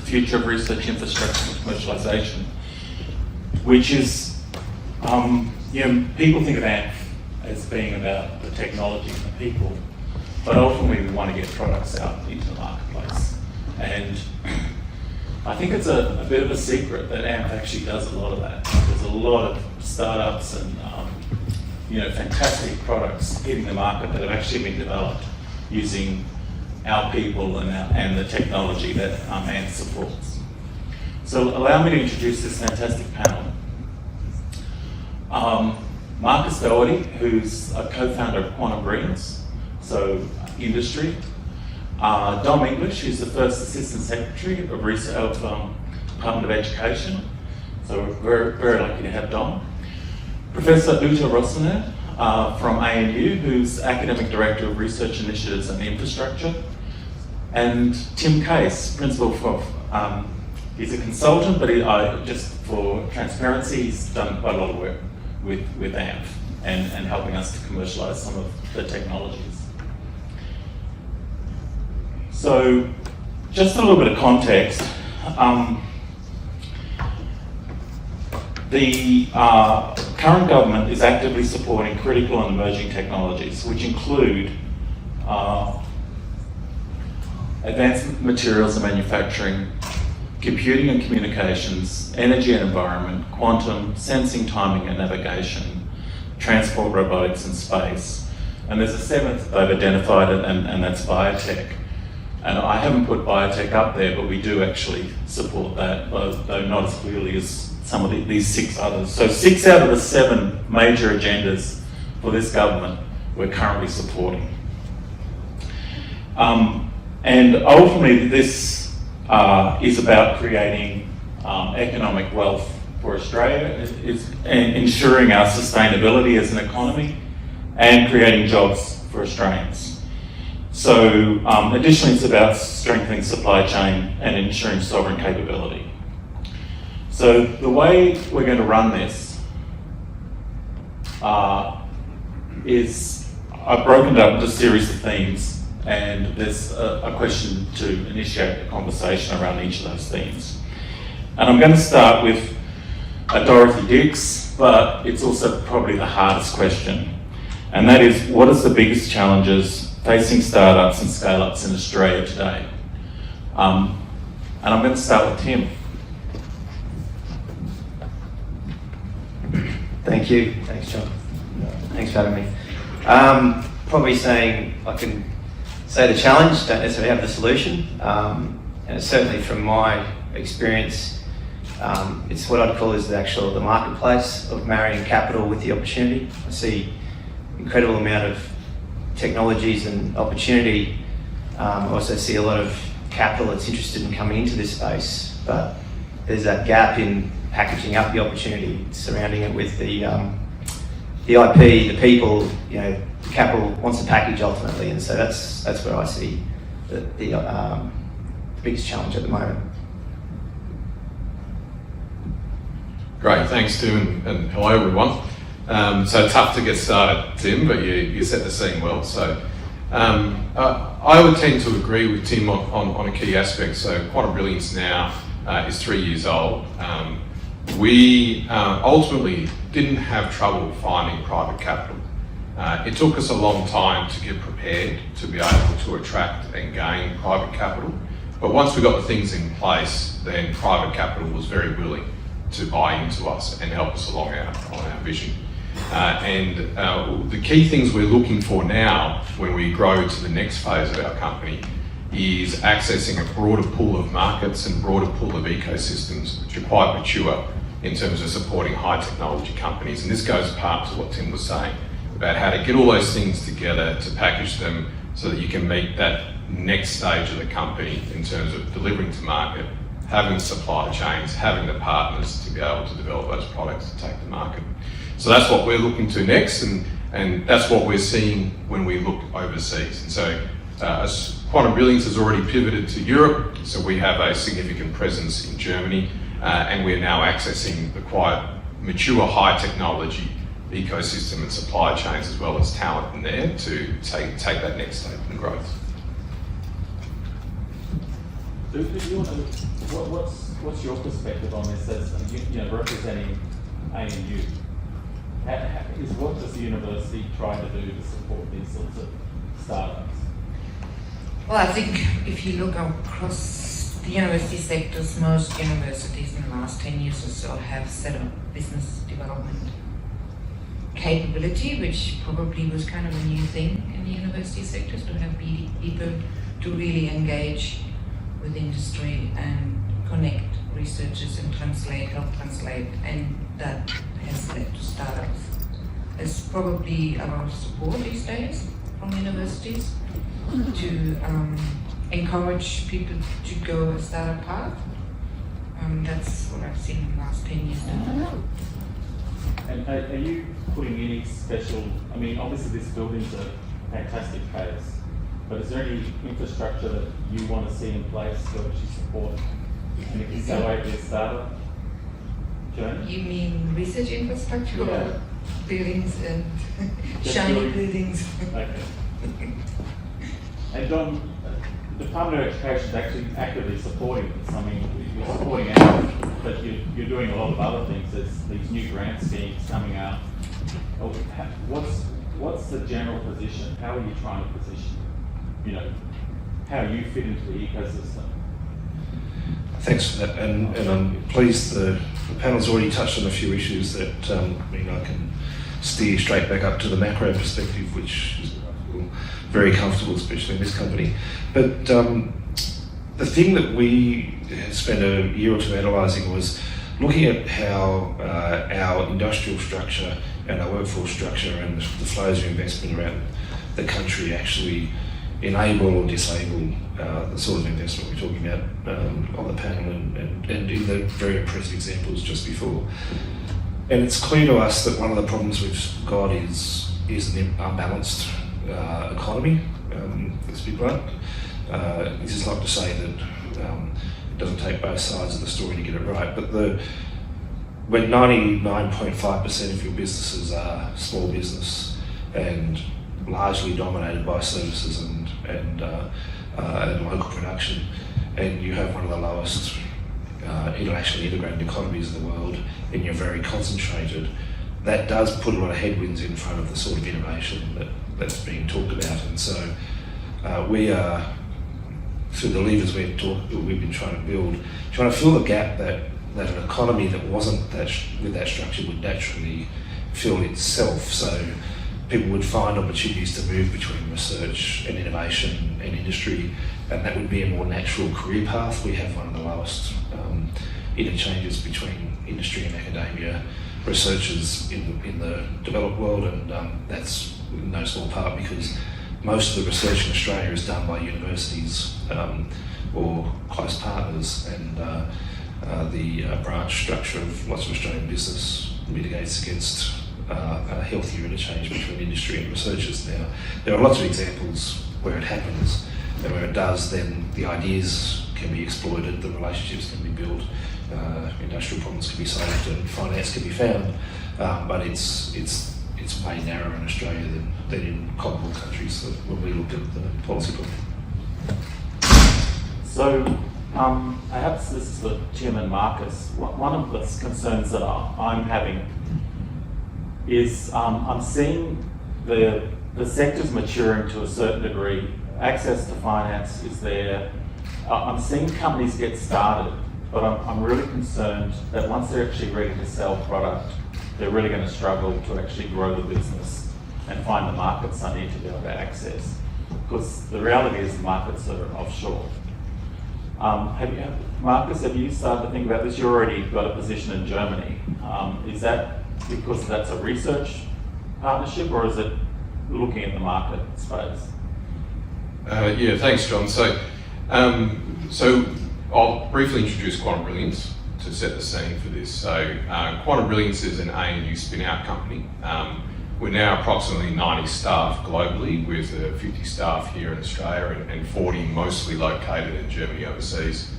Future of Research Infrastructure and Commercialisation, which is, people think of ANFF as being about the technology and the people, but ultimately we want to get products out into the marketplace. And I think it's a bit of a secret that ANFF actually does a lot of that. There's a lot of startups and fantastic products hitting the market that have actually been developed using our people and the technology that ANFF supports. So allow me to introduce this fantastic panel. Marcus Doherty, who's a co-founder of Brilliance, so industry. Dom English, who's the first Assistant Secretary of Department of Education. So we're very, very lucky to have Dom. Professor Roessner from ANU, who's Academic Director of Research Initiatives and Infrastructure. And Tim Case, Principal for, he's a consultant, but just for transparency, he's done quite a lot of work with ANFF and helping us to commercialise some of the technologies. So, just a little bit of context. The current government is actively supporting critical and emerging technologies, which include advanced materials and manufacturing, computing and communications, energy and environment, quantum, sensing, timing and navigation, transport, robotics and space. And there's a seventh they've identified, and that's biotech. And I haven't put biotech up there, but we do actually support that, though not as clearly as some of these 6 others. So 6 out of the 7 major agendas for this government we're currently supporting. And ultimately this is about creating economic wealth for Australia, and ensuring our sustainability as an economy and creating jobs for Australians. So additionally, it's about strengthening supply chain and ensuring sovereign capability. So the way we're going to run this is I've broken it up into a series of themes, and there's a question to initiate a conversation around each of those themes. And I'm going to start with Dorothy Dix, but it's also probably the hardest question. And that is, what is the biggest challenges facing startups and scale-ups in Australia today? And I'm going to start with Tim. Thank you. Thanks, John. Thanks for having me. Probably saying I can say the challenge, don't necessarily have the solution. And certainly from my experience, it's what I'd call is the marketplace of marrying capital with the opportunity. I see incredible amount of technologies and opportunity. I also see a lot of capital that's interested in coming into this space, but there's that gap in packaging up the opportunity, surrounding it with the IP, the people. The capital wants a package ultimately, and so that's where I see the biggest challenge at the moment. Great, thanks Tim, and hello everyone. So tough to get started, Tim, but you set the scene well. So I would tend to agree with Tim on a key aspect. So Quantum Brilliance now is 3 years old. We ultimately didn't have trouble finding private capital. It took us a long time to get prepared to be able to attract and gain private capital. But once we got the things in place, then private capital was very willing to buy into us and help us along on our vision. The key things we're looking for now when we grow to the next phase of our company is accessing a broader pool of markets and broader pool of ecosystems which are quite mature in terms of supporting high technology companies. And this goes part to what Tim was saying about how to get all those things together to package them so that you can meet that next stage of the company in terms of delivering to market, having supply chains, having the partners to be able to develop those products to take to market. So that's what we're looking to next, and that's what we're seeing when we look overseas. And so Quantum Brilliance has already pivoted to Europe, so we have a significant presence in Germany, and we're now accessing the quite mature high technology ecosystem and supply chains as well as talent in there to take that next step in growth. Do you want to, what's your perspective on this as representing ANU? What does the university try to do to support these sorts of startups? Well, I think if you look across the university sectors, most universities in the last 10 years or so have set up business development capability, which probably was kind of a new thing in the university sectors, to have people to really engage with industry and connect researchers and help translate, and that has led to startups. There's probably a lot of support these days from universities to encourage people to go a startup path. That's what I've seen in the last 10 years now. And are you putting any special, I mean, obviously this building's a fantastic case, but is there any infrastructure that you want to see in place to actually support and accelerate their startup journey? You mean research infrastructure, Yeah. or buildings and Just shiny buildings. buildings? Okay. And Don, the Department of Education is actually actively supporting this. I mean, you're supporting ANFF, but you're doing a lot of other things. There's these new grant schemes coming out. What's the general position? How are you trying to position, how you fit into the ecosystem? Thanks for that, and I'm pleased the panel's already touched on a few issues that I can steer straight back up to the macro perspective, which is very comfortable, especially in this company. But the thing that we spent a year or two analysing was looking at how our industrial structure and our workforce structure and the flows of investment around the country actually enable or disable the sort of investment we're talking about on the panel and in the very impressive examples just before. And it's clear to us that one of the problems we've got is an unbalanced economy, let's be blunt. This is not to say that it doesn't take both sides of the story to get it right, but when 99.5% of your businesses are small business and largely dominated by services and local production, and you have one of the lowest internationally integrated economies in the world, and you're very concentrated, that does put a lot of headwinds in front of the sort of innovation that's being talked about. And so we are, through the levers we've been trying to build, trying to fill the gap that an economy that wasn't with that structure would naturally fill itself. So people would find opportunities to move between research and innovation and industry, and that would be a more natural career path. We have one of the lowest interchanges between industry and academia researchers in the developed world, and that's in no small part because most of the research in Australia is done by universities or close partners, and the branch structure of lots of Australian business mitigates against a healthier interchange between industry and researchers. Now, there are lots of examples where it happens, and where it does, then the ideas can be exploited, the relationships can be built, industrial problems can be solved, and finance can be found. But it's way narrower in Australia than in comparable countries when we looked at the policy problem. So perhaps this is for Chairman Marcus. One of the concerns that I'm having is I'm seeing the sector's maturing to a certain degree. Access to finance is there. I'm seeing companies get started, but I'm really concerned that once they're actually ready to sell product, they're really going to struggle to actually grow the business and find the markets I need to be able to access. Because the reality is the markets are offshore. Marcus, have you started to think about this? You've already got a position in Germany. Is that because that's a research partnership, or is it looking at the market space? Yeah, thanks, John. So I'll briefly introduce Quantum Brilliance to set the scene for this. So Quantum Brilliance is an ANU spin-out company. We're now approximately 90 staff globally, with 50 staff here in Australia and 40 mostly located in Germany overseas.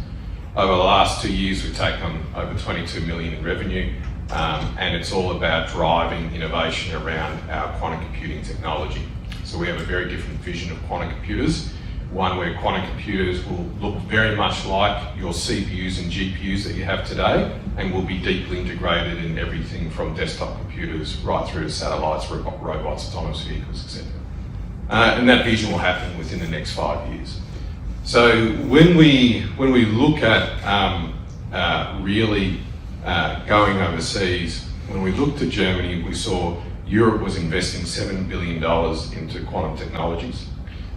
Over the last 2 years, we've taken on over 22 million in revenue, and it's all about driving innovation around our quantum computing technology. So we have a very different vision of quantum computers, one where quantum computers will look very much like your CPUs and GPUs that you have today, and will be deeply integrated in everything from desktop computers right through to satellites, robots, autonomous vehicles, etc. And that vision will happen within the next 5 years. So when we look at really going overseas, when we looked at Germany, we saw Europe was investing $7 billion into quantum technologies.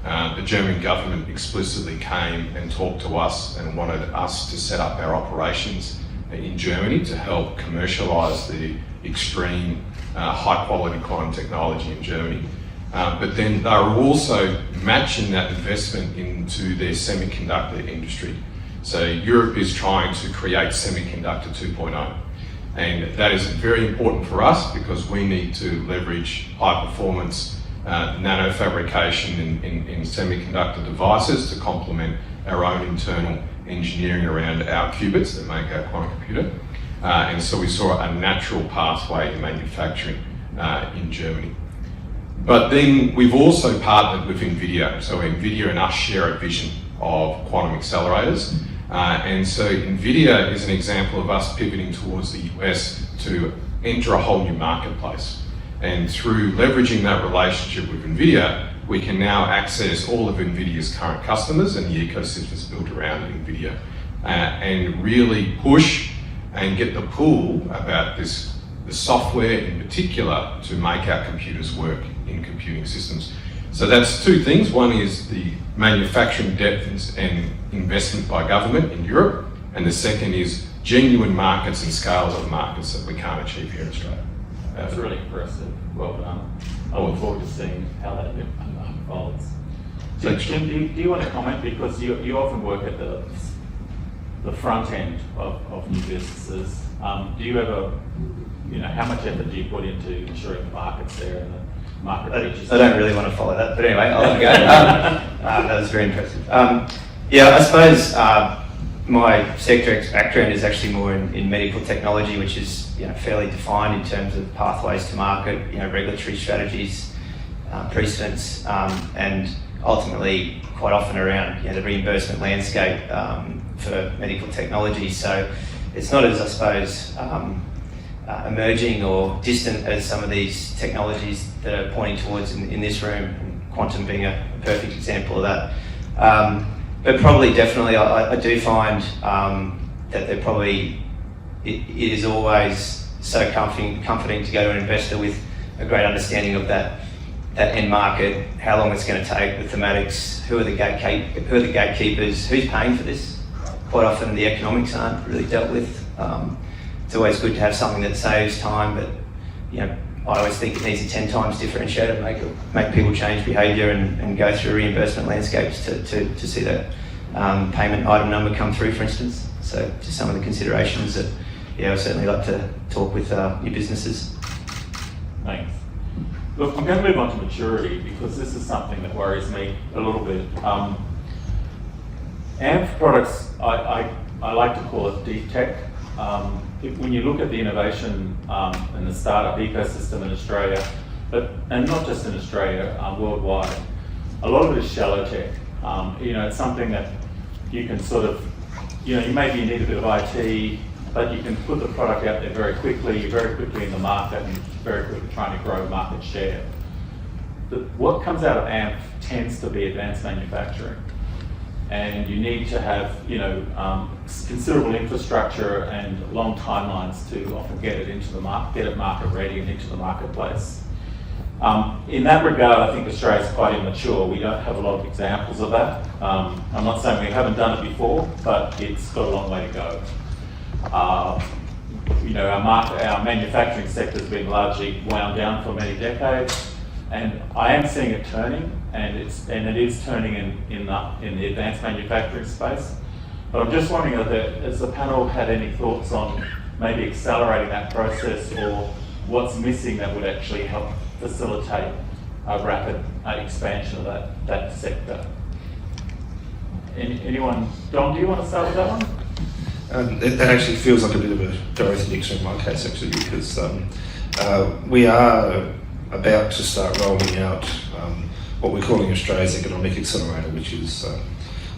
The German government explicitly came and talked to us and wanted us to set up our operations in Germany to help commercialise the extreme high quality quantum technology in Germany. But then they were also matching that investment into their semiconductor industry. So Europe is trying to create semiconductor 2.0. And that is very important for us because we need to leverage high performance nano fabrication in semiconductor devices to complement our own internal engineering around our qubits that make our quantum computer. And so we saw a natural pathway in manufacturing in Germany. But then we've also partnered with NVIDIA. So NVIDIA and us share a vision of quantum accelerators. And so NVIDIA is an example of us pivoting towards the US to enter a whole new marketplace. And through leveraging that relationship with NVIDIA, we can now access all of NVIDIA's current customers and the ecosystems built around NVIDIA and really push and get the pull about the software in particular to make our computers work in computing systems. So that's two things. One is the manufacturing depth and investment by government in Europe, and the second is genuine markets and scales of markets that we can't achieve here in Australia. That's really impressive. Well done. I look forward to seeing how that unfolds. So Jim, do you want to comment, because you often work at the front end of new businesses. Do you ever, how much effort do you put into ensuring the market's there and the market reaches? I don't really want to follow that, but anyway, I'll let it go. That was very impressive. Yeah, I suppose my sector background is actually more in medical technology, which is fairly defined in terms of pathways to market, regulatory strategies, precedents, and ultimately quite often around the reimbursement landscape for medical technology. So it's not as, I suppose, emerging or distant as some of these technologies that are pointing towards in this room, and quantum being a perfect example of that. But probably definitely I do find that there probably, it is always so comforting to go to an investor with a great understanding of that end market, how long it's going to take, the thematics, who are the gatekeepers, who's paying for this. Quite often the economics aren't really dealt with. It's always good to have something that saves time, but I always think it needs a 10 times differentiator, make people change behaviour and go through reimbursement landscapes to see that payment item number come through, for instance. So just some of the considerations that I certainly like to talk with new businesses. Thanks. Look, I'm going to move on to maturity, because this is something that worries me a little bit. ANFF products, I like to call it deep tech. When you look at the innovation and the startup ecosystem in Australia, and not just in Australia, worldwide, a lot of it is shallow tech. It's something that you can sort of, you maybe need a bit of IT, but you can put the product out there very quickly in the market, and very quickly trying to grow market share. What comes out of ANFF tends to be advanced manufacturing. And you need to have, considerable infrastructure and long timelines to often get it into the market, get it market ready and into the marketplace. In that regard, I think Australia is quite immature. We don't have a lot of examples of that. I'm not saying we haven't done it before, but it's got a long way to go. Our manufacturing sector has been largely wound down for many decades, and I am seeing it turning. And it is turning in the advanced manufacturing space. But I'm just wondering, has the panel had any thoughts on maybe accelerating that process, or what's missing that would actually help facilitate a rapid expansion of that sector? Anyone? Don, do you want to start with that one? That actually feels like a bit of a Doherty Dixon in my case, actually, because we are about to start rolling out what we're calling Australia's Economic Accelerator, which is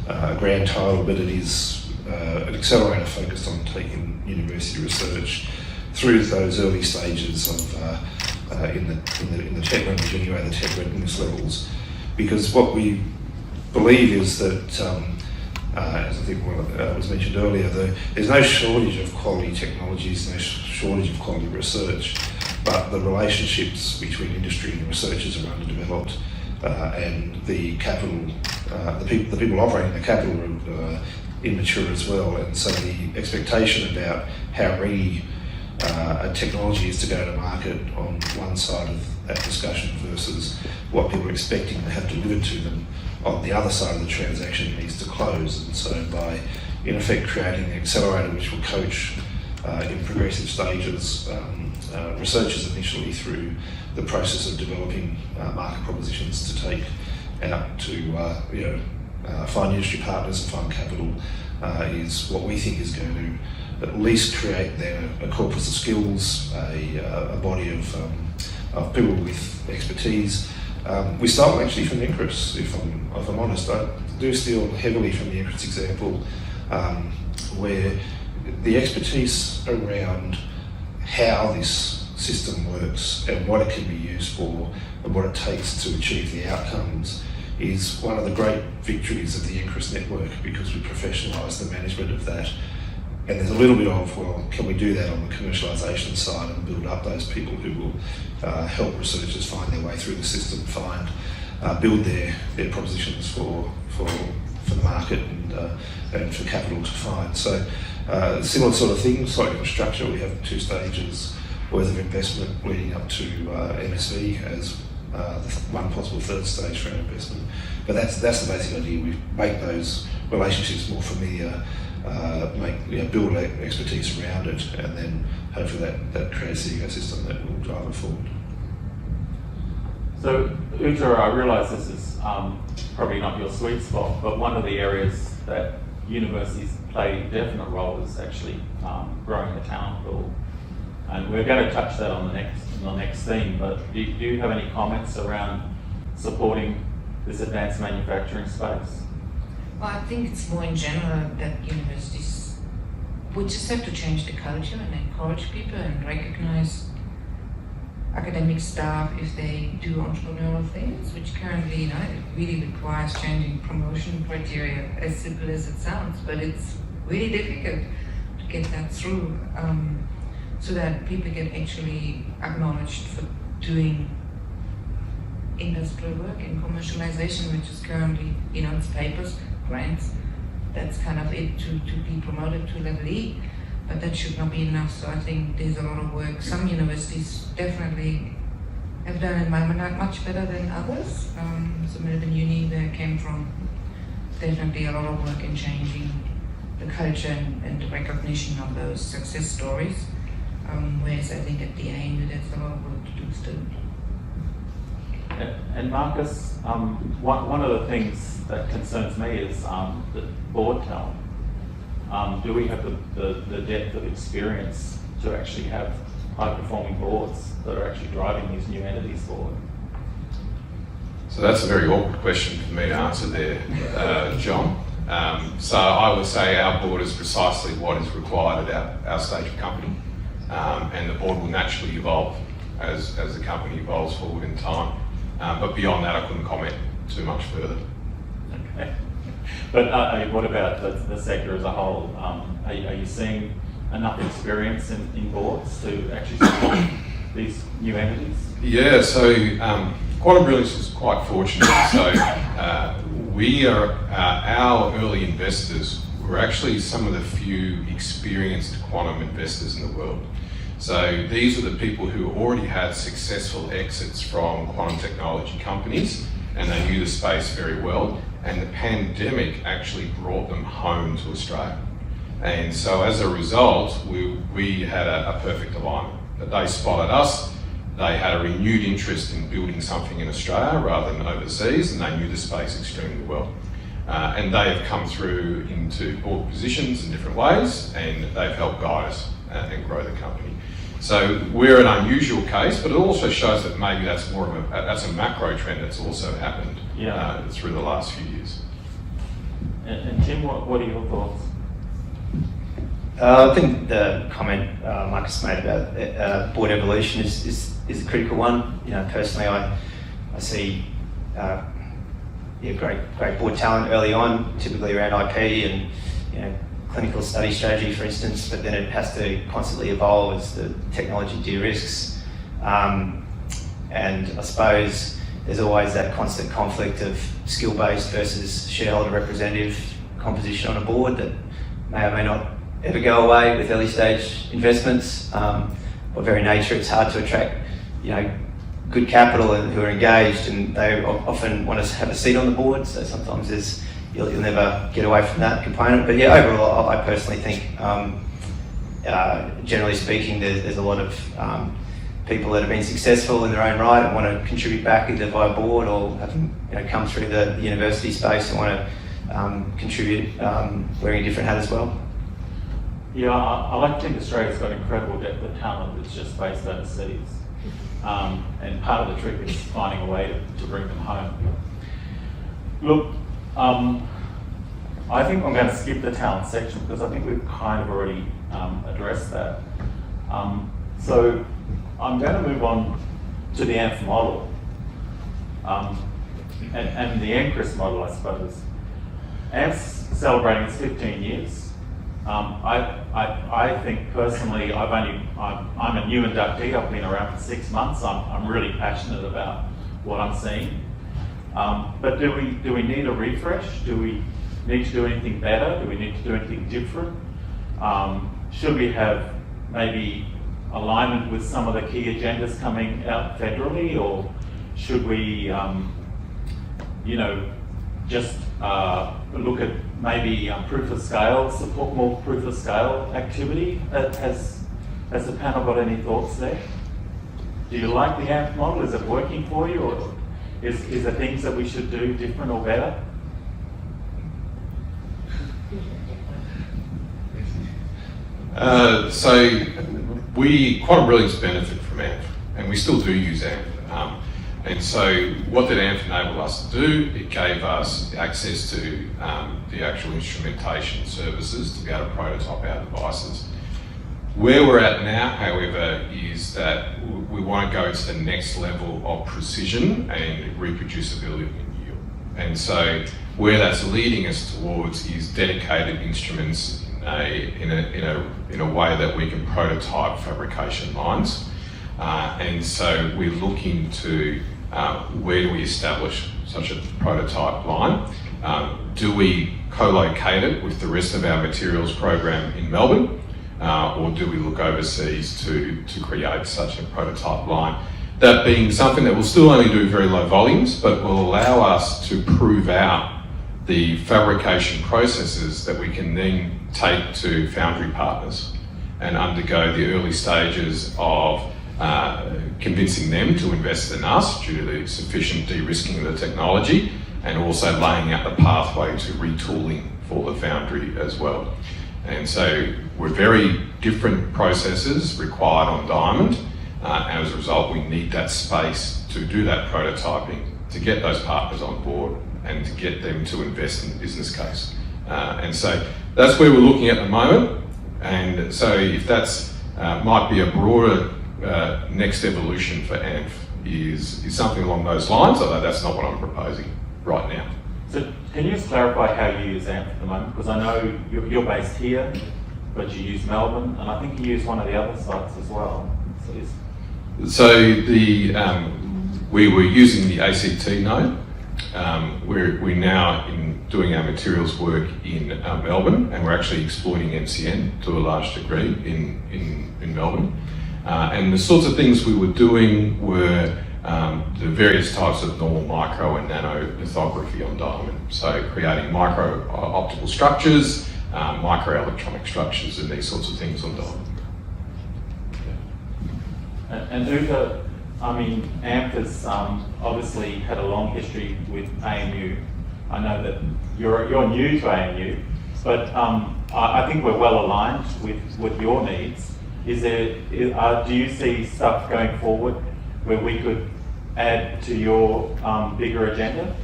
a grand title, but it is an accelerator focused on taking university research through those early stages of in the tech range anyway, the tech readiness levels. Because what we believe is that, as I think was mentioned earlier, there's no shortage of quality technologies, no shortage of quality research, but the relationships between industry and researchers are underdeveloped, and the capital, the people operating the capital are immature as well. And so the expectation about how ready a technology is to go to market on one side of that discussion versus what people are expecting to have delivered to them on the other side of the transaction needs to close. And so by, in effect, creating an accelerator which will coach in progressive stages researchers initially through the process of developing market propositions to take out to find industry partners and find capital is what we think is going to at least create a corpus of skills, a body of people with expertise. We stole actually from the NCRIS, if I'm honest. I do steal heavily from the NCRIS example, where the expertise around how this system works and what it can be used for and what it takes to achieve the outcomes is one of the great victories of the NCRIS network, because we professionalise the management of that. And there's a little bit of, well, can we do that on the commercialisation side and build up those people who will help researchers find their way through the system, build their propositions for the market and for capital to find. So similar sort of thing, slightly different structure. We have 2 stages worth of investment leading up to MSV as one possible 3rd stage for our investment. But that's the basic idea. We make those relationships more familiar, build expertise around it, and then hopefully that creates the ecosystem that will drive it forward. So, Uta, I realise this is probably not your sweet spot, but one of the areas that universities play a definite role is actually growing the talent pool. And we're going to touch that on the next theme, but do you have any comments around supporting this advanced manufacturing space? Well, I think it's more in general that universities, we just have to change the culture and encourage people and recognize academic staff if they do entrepreneurial things, which currently, it really requires changing promotion criteria, as simple as it sounds, but it's really difficult to get that through, so that people get actually acknowledged for doing industrial work and commercialization, which is currently, it's papers, grants, that's kind of it to be promoted to level E, but that should not be enough. So I think there's a lot of work. Some universities definitely have done it much better than others. So Melbourne Uni, where I came from, definitely a lot of work in changing the culture and the recognition of those success stories. Whereas I think at the ANU there's a lot of work to do still. And Marcus, one of the things that concerns me is the board talent. Do we have the depth of experience to actually have high-performing boards that are actually driving these new entities forward? So that's a very awkward question for me to answer there, John. So I would say our board is precisely what is required at our stage of company, and the board will naturally evolve as the company evolves forward in time. But beyond that, I couldn't comment too much further. Okay. But what about the sector as a whole? Are you seeing enough experience in boards to actually support these new entities? Yeah, so Quantum Brilliance is quite fortunate. So we are, our early investors were actually some of the few experienced quantum investors in the world. So these are the people who already had successful exits from quantum technology companies, and they knew the space very well, and the pandemic actually brought them home to Australia. And so as a result, we had a perfect alignment. That they spotted us, they had a renewed interest in building something in Australia rather than overseas, and they knew the space extremely well. And they have come through into board positions in different ways, and they've helped guide us and grow the company. So we're an unusual case, but it also shows that maybe that's more of that's a macro trend that's also happened through the last few years. And Tim, what are your thoughts? I think the comment Marcus made about board evolution is a critical one. You know, personally, I see great board talent early on, typically around IP and clinical study strategy, for instance. But then it has to constantly evolve as the technology de-risks, and I suppose there's always that constant conflict of skill-based versus shareholder representative composition on a board that may or may not ever go away with early stage investments. By very nature, it's hard to attract, good capital and who are engaged, and they often want to have a seat on the board. So sometimes you'll never get away from that component. But yeah, overall, I personally think, generally speaking, there's a lot of people that have been successful in their own right and want to contribute back either via board or having come through the university space and want to contribute wearing a different hat as well. Yeah, I like to think Australia's got incredible depth of talent that's just based overseas. And part of the trick is finding a way to bring them home. Look, I think I'm going to skip the talent section because I think we've kind of already addressed that. So I'm going to move on to the ANFF model and the NCRIS model, I suppose. ANFF's celebrating its 15 years. I think personally, I'm a new inductee. I've been around for 6 months. I'm really passionate about what I'm seeing. But do we need a refresh? Do we need to do anything better? Do we need to do anything different? Should we have maybe alignment with some of the key agendas coming out federally, or should we, just look at maybe proof of scale, support more proof of scale activity? Has the panel got any thoughts there? Do you like the ANFF model? Is it working for you, or is there things that we should do different or better? So Quantum Brilliance benefit from ANFF, and we still do use ANFF. And so what did ANFF enable us to do? It gave us access to the actual instrumentation services to be able to prototype our devices. Where we're at now, however, is that we want to go to the next level of precision and reproducibility in yield. And so where that's leading us towards is dedicated instruments in a way that we can prototype fabrication lines. And so we're looking to where do we establish such a prototype line? Do we co-locate it with the rest of our materials program in Melbourne? Or do we look overseas to create such a prototype line? That being something that will still only do very low volumes, but will allow us to prove out the fabrication processes that we can then take to foundry partners and undergo the early stages of convincing them to invest in us due to the sufficient de-risking of the technology, and also laying out the pathway to retooling for the foundry as well. And so we're very different processes required on diamond, and as a result we need that space to do that prototyping, to get those partners on board and to get them to invest in the business case. And so that's where we're looking at the moment. And so if that's might be a broader next evolution for ANFF is something along those lines, although that's not what I'm proposing right now. So can you just clarify how you use ANFF at the moment? Because I know you're based here, but you use Melbourne, and I think you use one of the other sites as well. So we were using the ACT node. We're now doing our materials work in Melbourne, and we're actually exploiting MCN to a large degree in Melbourne. And the sorts of things we were doing were the various types of normal micro and nano lithography on diamond. So creating micro optical structures, microelectronic structures, and these sorts of things on diamond. And Uta, ANFF has obviously had a long history with ANU. I know that you're new to ANU, but I think we're well aligned with your needs. do you see stuff going forward where we could add to your bigger agenda?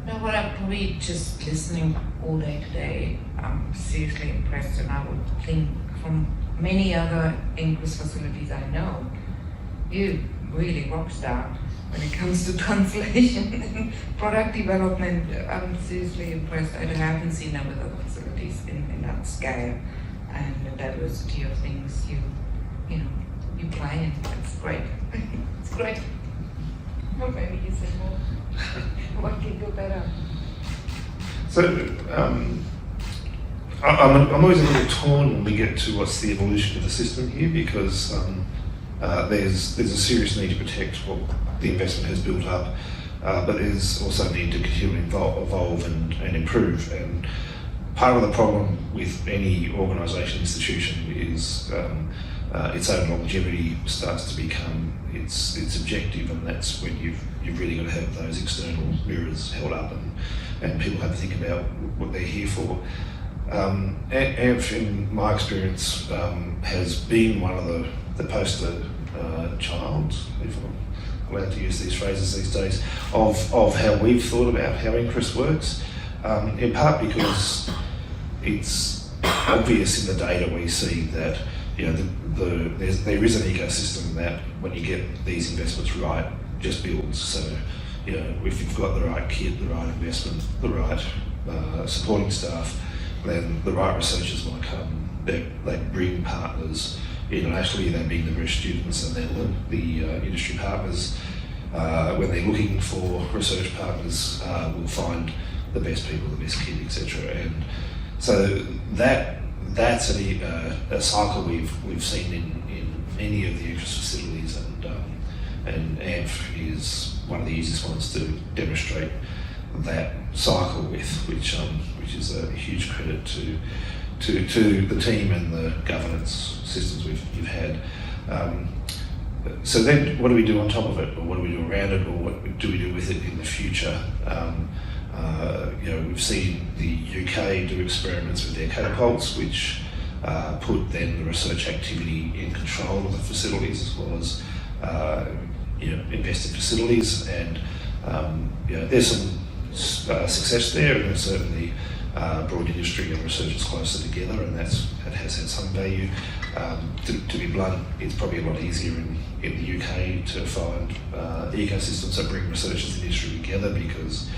No, what I'm probably just listening all day today, I'm seriously impressed, and I would think from many other NFF facilities I know, you really rock star when it comes to translation and product development. I'm seriously impressed. I haven't seen that with other facilities in that scale and the diversity of things you play in. It's great. It's great. Well, maybe you say more. What can go better? So, I'm always a little torn when we get to what's the evolution of the system here, because there's a serious need to protect what the investment has built up, but there's also a need to continually evolve and improve. And part of the problem with any organisation, institution, is its own longevity starts to become its objective, and that's when you've really got to have those external mirrors held up and people have to think about what they're here for. ANFF, in my experience, has been one of the poster child, if I'm allowed to use these phrases these days, of how we've thought about how NFF works, in part because it's obvious in the data we see that there is an ecosystem that, when you get these investments right, just builds. So, if you've got the right kit, the right investment, the right supporting staff, then the right researchers might come. They bring partners internationally, they bring the best students, and then the industry partners, when they're looking for research partners, will find the best people, the best kit, etc. And so that's a cycle we've seen in many of the NFF facilities, and ANFF is one of the easiest ones to demonstrate that cycle with, which is a huge credit to the team and the governance systems we've had. So then, what do we do on top of it, or what do we do around it, or what do we do with it in the future? We've seen the UK do experiments with their catapults, which put then the research activity in control of the facilities, as well as invested facilities, and there's some success there, and it's certainly brought industry and researchers closer together, and that has had some value. To be blunt, it's probably a lot easier in the UK to find ecosystems that bring researchers and industry together, because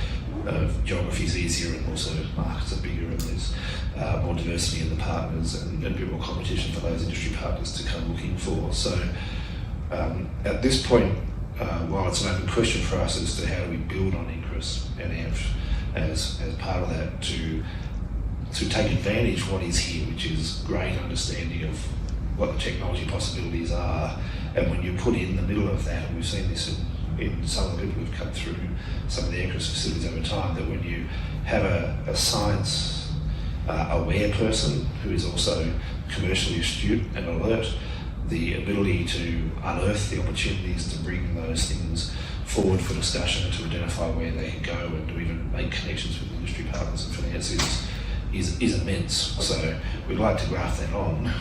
geography is easier, and also markets are bigger, and there's more diversity in the partners, and a bit more competition for those industry partners to come looking for. So at this point, while it's an open question for us as to how do we build on NCRIS and ANFF as part of that to take advantage of what is here, which is great understanding of what the technology possibilities are, and when you put in the middle of that, and we've seen this in some of the people who've come through some of the NCRIS facilities over time, that when you have a science aware person who is also commercially astute and alert, the ability to unearth the opportunities to bring those things forward for discussion and to identify where they can go, and to even make connections with industry partners and financiers is immense. So we'd like to graft that on.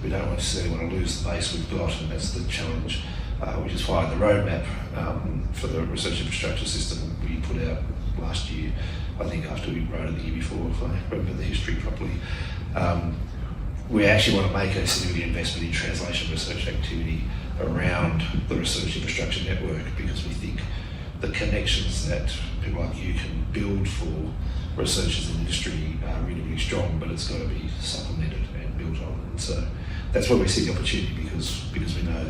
We don't necessarily want to lose the base we've got, and that's the challenge, which is why the roadmap for the research infrastructure system we put out last year, I think after we wrote it the year before, if I remember the history properly, we actually want to make a significant investment in translation research activity around the research infrastructure network, because we think the connections that people like you can build for researchers in industry are really, really strong, but it's got to be supplemented and built on. And so that's where we see the opportunity, because we know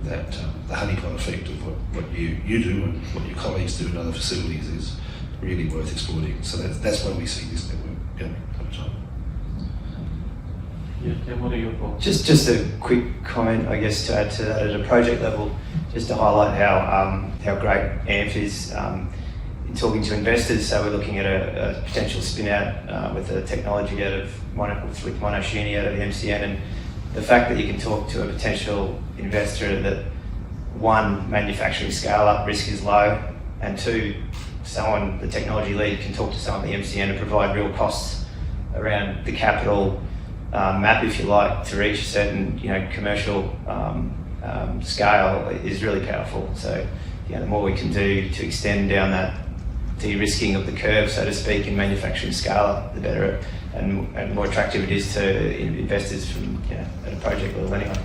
that the honeypot effect of what you do and what your colleagues do in other facilities is really worth exploiting. So that's why we see this network going over time. Yeah, Tim, what are your thoughts? Just a quick comment, I guess, to add to that at a project level, just to highlight how great ANFF is in talking to investors. So we're looking at a potential spin out with a technology out of with Monoshini out of the MCN, and the fact that you can talk to a potential investor that, one, manufacturing scale up risk is low, and two, the technology lead can talk to someone at the MCN and provide real costs around the capital, map, if you like, to reach a certain commercial scale is really powerful. So the more we can do to extend down that de-risking of the curve, so to speak, in manufacturing scale, the better and more attractive it is to investors from at a project level anyway.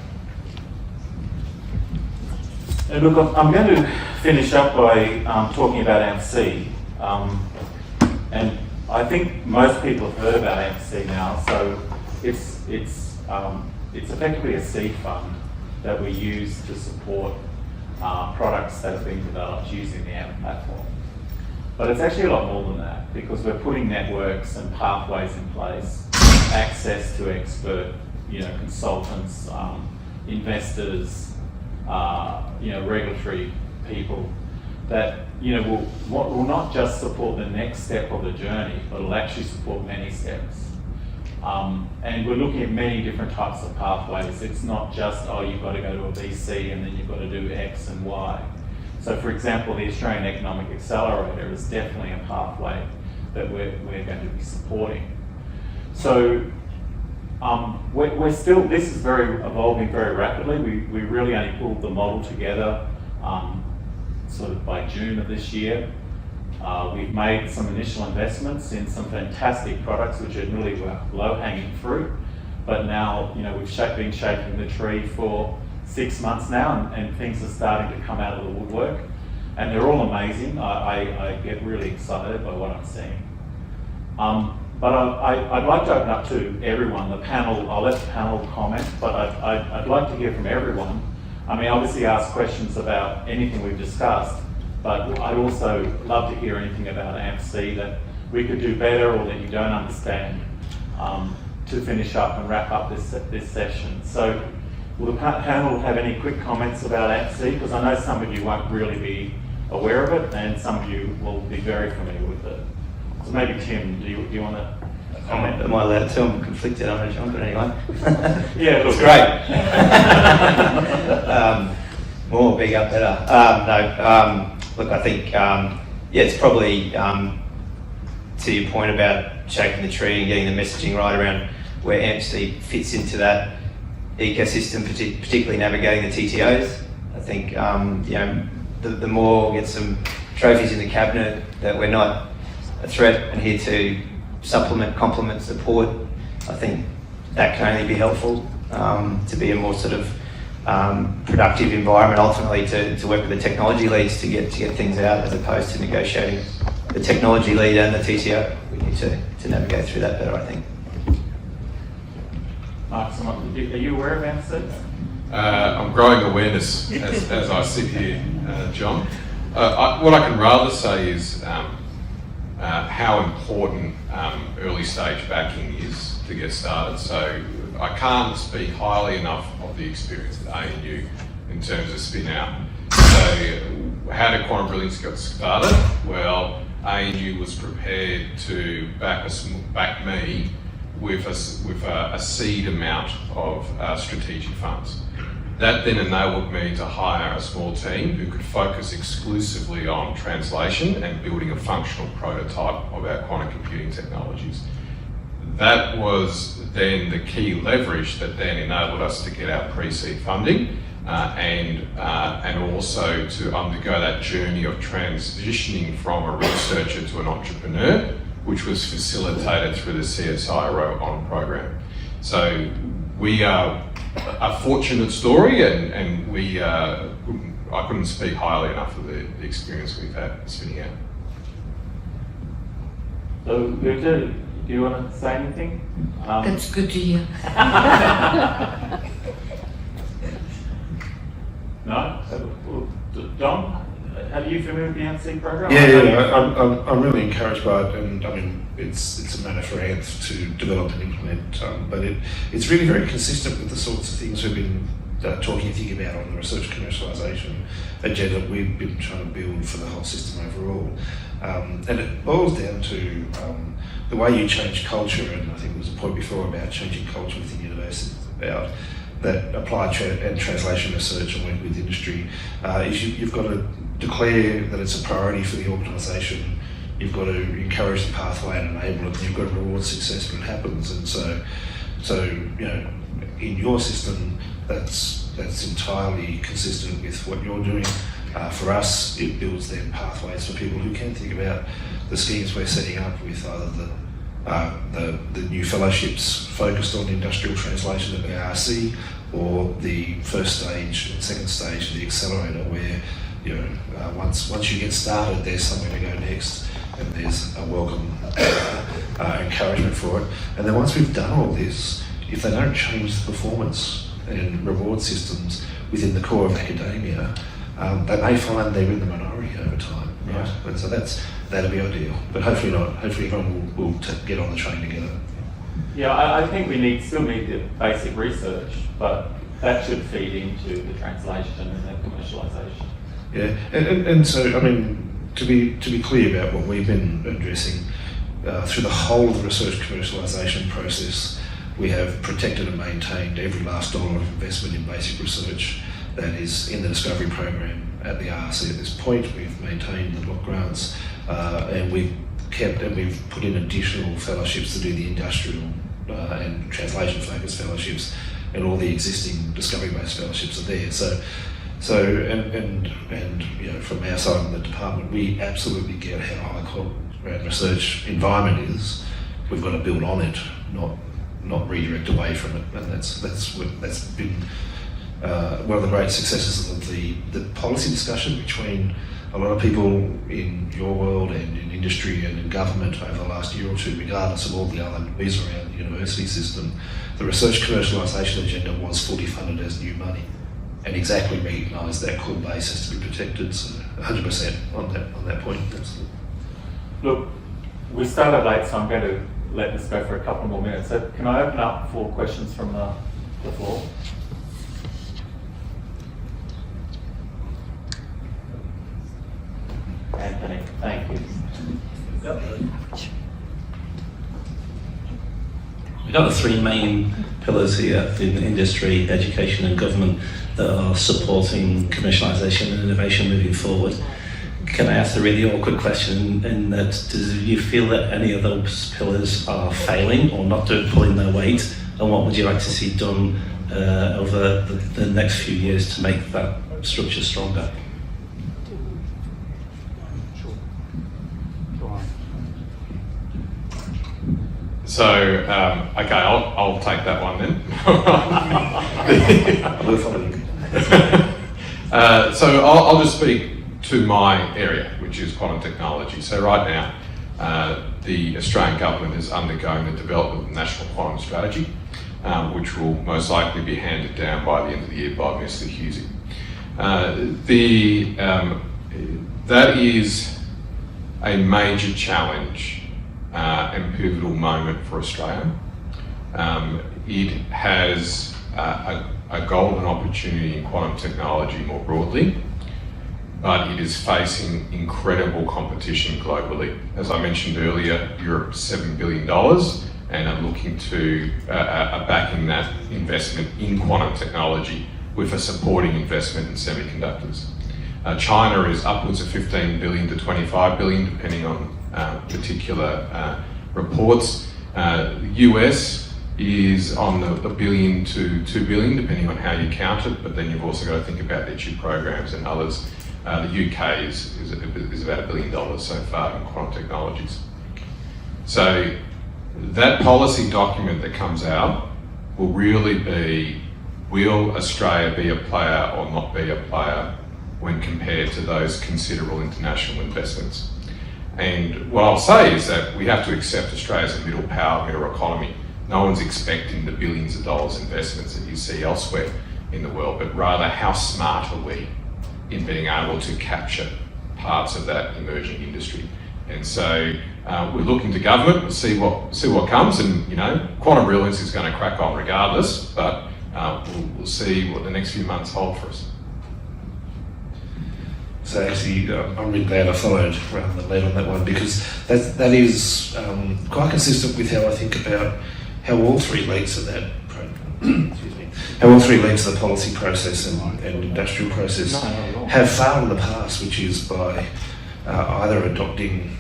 And look, I'm going to finish up by talking about ANFF-C. And I think most people have heard about ANFF-C now. So it's effectively a seed fund that we use to support products that have been developed using the ANFF platform. But it's actually a lot more than that, because we're putting networks and pathways in place, access to expert, consultants, investors, regulatory people that will not just support the next step of the journey, but will actually support many steps. And we're looking at many different types of pathways. It's not just, you've got to go to a VC and then you've got to do X and Y. So for example, the Australian Economic Accelerator is definitely a pathway that we're going to be supporting. So we're still, this is evolving very rapidly. We really only pulled the model together sort of by June of this year. We've made some initial investments in some fantastic products which are really low-hanging fruit, but now we've been shaking the tree for 6 months now, and things are starting to come out of the woodwork, and they're all amazing. I get really excited by what I'm seeing. But I'd like to open up to everyone, the panel. I'll let the panel comment, but I'd like to hear from everyone. I mean, obviously ask questions about anything we've discussed, but I'd also love to hear anything about ANFF-C that we could do better or that you don't understand, to finish up and wrap up this session. So will the panel have any quick comments about ANFF-C? Because I know some of you won't really be aware of it, and some of you will be very familiar with it. So maybe Tim, do you want to comment? Am I allowed to? I'm conflicted on it, John, but anyway. Yeah, it looks great. More, bigger, better. Look, I think, it's probably, to your point about shaking the tree and getting the messaging right around where ANFF-C fits into that ecosystem, particularly navigating the TTOs. I think, the more we get some trophies in the cabinet that we're not a threat and here to supplement, complement, support, I think that can only be helpful to be a more sort of productive environment, ultimately to work with the technology leads to get things out, as opposed to negotiating the technology lead and the TTO. We need to navigate through that better, I think. Mark, are you aware of ANFF-C? I'm growing awareness as I sit here, John. What I can rather say is how important early stage backing is to get started. So I can't speak highly enough of the experience at ANU in terms of spin out. So how did Quantum Brilliance get started? Well, ANU was prepared to back me with a seed amount of strategic funds. That then enabled me to hire a small team who could focus exclusively on translation and building a functional prototype of our quantum computing technologies. That was then the key leverage that then enabled us to get our pre-seed funding and also to undergo that journey of transitioning from a researcher to an entrepreneur, which was facilitated through the CSIRO ON program. So we are a fortunate story, and I couldn't speak highly enough of the experience we've had spinning out. So, Victor, do you want to say anything? That's good to hear. No? John, are you familiar with the ANFF-C program? Yeah, I'm really encouraged by it, and I mean, it's a matter for ANFF to develop and implement, but it's really very consistent with the sorts of things we've been thinking about on the research commercialisation agenda we've been trying to build for the whole system overall. And it boils down to the way you change culture, and I think there was a point before about changing culture within universities, about that applied and translation research and work with industry, is you've got to declare that it's a priority for the organisation. You've got to encourage the pathway and enable it, and you've got to reward success when it happens. And so So, in your system, that's entirely consistent with what you're doing. For us, it builds then pathways for people who can think about the schemes we're setting up with either the new fellowships focused on industrial translation at the ARC, or the first stage and second stage of the accelerator, where once you get started, there's somewhere to go next, and there's a welcome encouragement for it. And then once we've done all this, if they don't change the performance and reward systems within the core of academia, they may find they're in the minority over time, right? Yeah. And so that'll be ideal, but hopefully not. Hopefully everyone will get on the train together. Yeah, I think we still need the basic research, but that should feed into the translation and the commercialisation. Yeah, and so, I mean, to be clear about what we've been addressing, through the whole of the research commercialisation process, we have protected and maintained every last dollar of investment in basic research that is in the discovery program at the ARC at this point. We've maintained the block grants, and we've put in additional fellowships to do the industrial and translation focused fellowships, and all the existing discovery based fellowships are there. So from our side of the department, we absolutely get how high quality research environment is. We've got to build on it, not redirect away from it, and that's been one of the great successes of the policy discussion between a lot of people in your world and in industry and in government over the last year or two, regardless of all the other noise around the university system. The research commercialisation agenda was fully funded as new money, and exactly recognised that core base has to be protected. So 100% on that point. Absolutely. Look, we started late, so I'm going to let this go for a couple more minutes. So can I open up for questions from the floor? Anthony, thank you. We've got the three main pillars here in industry, education and government that are supporting commercialisation and innovation moving forward. Can I ask a really awkward question in that, do you feel that any of those pillars are failing or not pulling their weight? And what would you like to see done over the next few years to make that structure stronger? So, okay, I'll take that one then. So I'll just speak to my area, which is quantum technology. So right now, the Australian government is undergoing the development of the National Quantum Strategy, which will most likely be handed down by the end of the year by Mr. Husey. That is a major challenge and pivotal moment for Australia. It has a golden opportunity in quantum technology more broadly, but it is facing incredible competition globally. As I mentioned earlier, Europe's $7 billion and are looking to backing that investment in quantum technology with a supporting investment in semiconductors. China is upwards of 15 billion to 25 billion, depending on particular reports. The US is on the billion to 2 billion, depending on how you count it, but then you've also got to think about their chip programs and others. The UK is about $1 billion so far in quantum technologies. So that policy document that comes out will really be, will Australia be a player or not be a player when compared to those considerable international investments? And what I'll say is that we have to accept Australia as a middle power, middle economy. No one's expecting the billions of dollars investments that you see elsewhere in the world, but rather how smart are we in being able to capture parts of that emerging industry. And so we're looking to government, we'll see what comes, and quantum brilliance is going to crack on regardless, but we'll see what the next few months hold for us. So actually, I'm really glad I followed rather than led on that one, because that is quite consistent with how I think about how all three legs of that how all three legs of the policy process and industrial process have failed in the past, which is by either adopting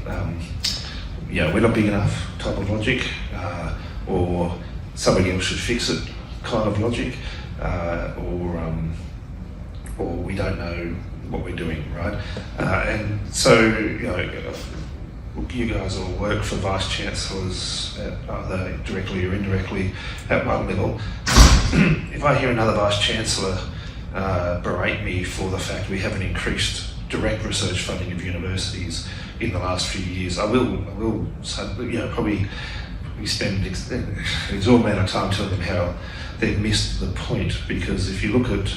we're not big enough type of logic, or somebody else should fix it kind of logic, or we don't know what we're doing, right? And so, you guys all work for vice chancellors, either directly or indirectly, at one level. If I hear another vice chancellor berate me for the fact we haven't increased direct research funding of universities in the last few years, I will probably spend an exorbitant amount of time telling them how they've missed the point, because if you look at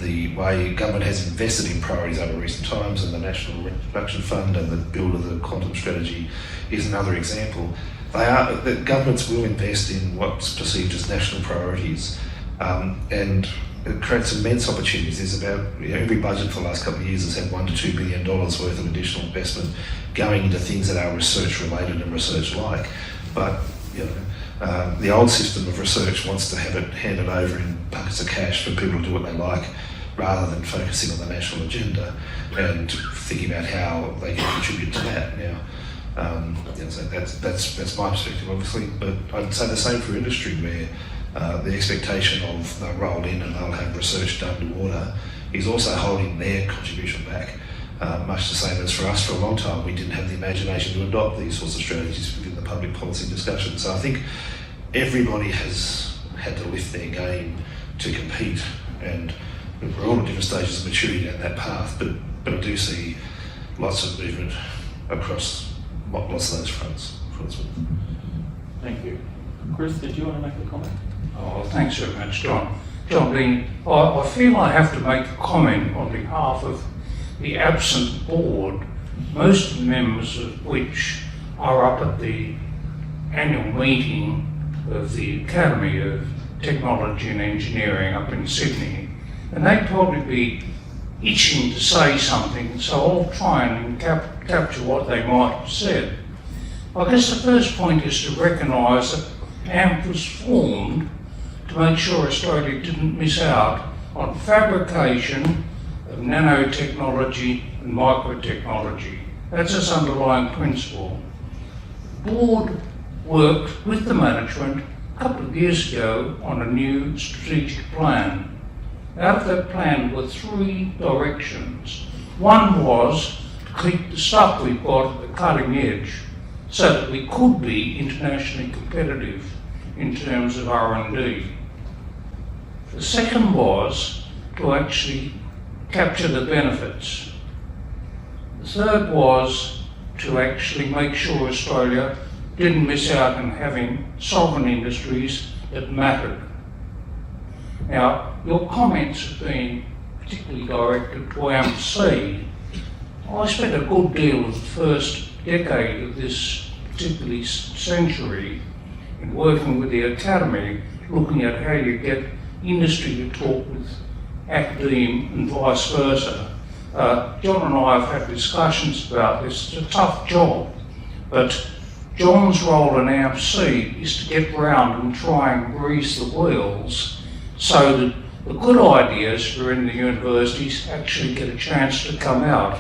the way government has invested in priorities over recent times, and the National Reduction Fund and the build of the quantum strategy is another example. The governments will invest in what's perceived as national priorities, and it creates immense opportunities. There's about every budget for the last couple of years has had $1 to $2 billion worth of additional investment going into things that are research related and research like. But the old system of research wants to have it handed over in buckets of cash for people to do what they like, rather than focusing on the national agenda and thinking about how they can contribute to that. Now, so that's my perspective, obviously, but I'd say the same for industry, where the expectation of they'll roll in and they'll have research done to order is also holding their contribution back. Much the same as for us, for a long time we didn't have the imagination to adopt these sorts of strategies within the public policy discussion. So I think everybody has had to lift their game to compete, and we're all at different stages of maturity down that path, but I do see lots of movement across lots of those fronts. Thank you. Chris, did you want to make a comment? Oh, thanks very much, John. John Dean, I feel I have to make a comment on behalf of the absent board, most members of which are up at the annual meeting of the Academy of Technology and Engineering up in Sydney, and they'd probably be itching to say something, so I'll try and capture what they might have said. I guess the first point is to recognise that ANFF was formed to make sure Australia didn't miss out on fabrication of nanotechnology and microtechnology. That's its underlying principle. The board worked with the management a couple of years ago on a new strategic plan. Out of that plan were three directions. One was to keep the stuff we've got at the cutting edge so that we could be internationally competitive in terms of R&D. The second was to actually capture the benefits. The third was to actually make sure Australia didn't miss out on having sovereign industries that mattered. Now, your comments have been particularly directed to ANFF-C. I spent a good deal of the first decade of this particularly century in working with the Academy, looking at how you get industry to talk with academe and vice versa. John and I have had discussions about this. It's a tough job, but John's role in ANFF-C is to get round and try and grease the wheels so that the good ideas that are in the universities actually get a chance to come out.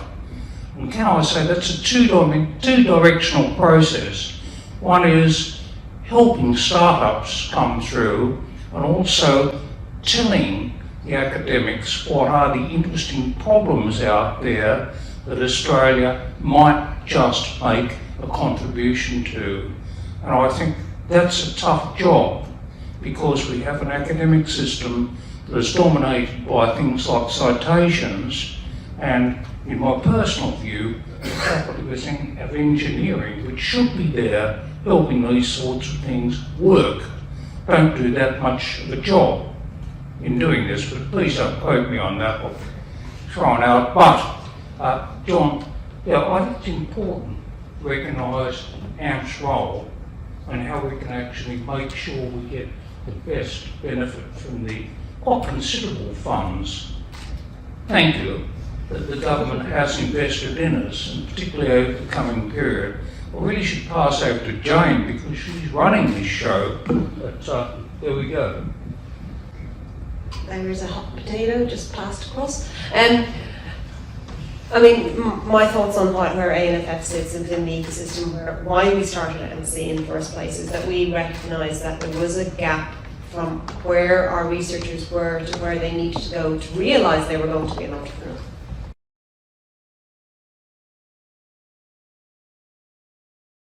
And can I say that's a two-directional process. One is helping startups come through, and also telling the academics what are the interesting problems out there that Australia might just make a contribution to. And I think that's a tough job, because we have an academic system that is dominated by things like citations, and in my personal view, the faculty of engineering, which should be there helping these sorts of things work, don't do that much of a job in doing this, but please don't quote me on that or throw it out. But, John, I think it's important to recognise ANFF's role and how we can actually make sure we get the best benefit from the quite considerable funds, thank you, that the government has invested in us, and particularly over the coming period. I really should pass over to Jane because she's running this show, but there we go. There is a hot potato just passed across. I mean, my thoughts on where ANFF sits within the ecosystem, why we started ANFF-C in the first place, is that we recognised that there was a gap from where our researchers were to where they needed to go to realise they were going to be an entrepreneur.